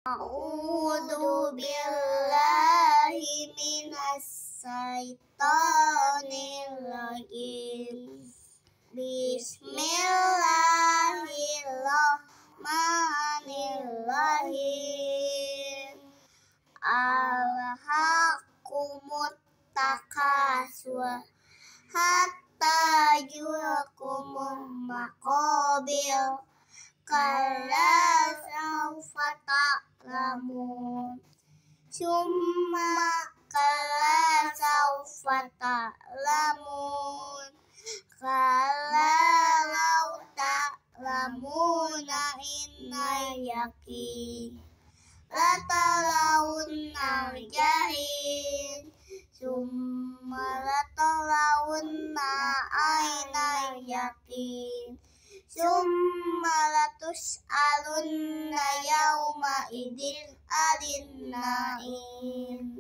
A'udzu billahi minas syaitonir rajim. Bismillahirrahmanirrahim. Alhaqumut takasur hatta jurakumul maqabir. Kalla saufa ta'lamun. Summa kalla saufa ta'lamun. Kalla law ta'lamuna innal yaqin. Latarawunnal jahim. Summa latarawunna ainal yaqin. Summa latus'alunna yawma idzin 'anil na'im.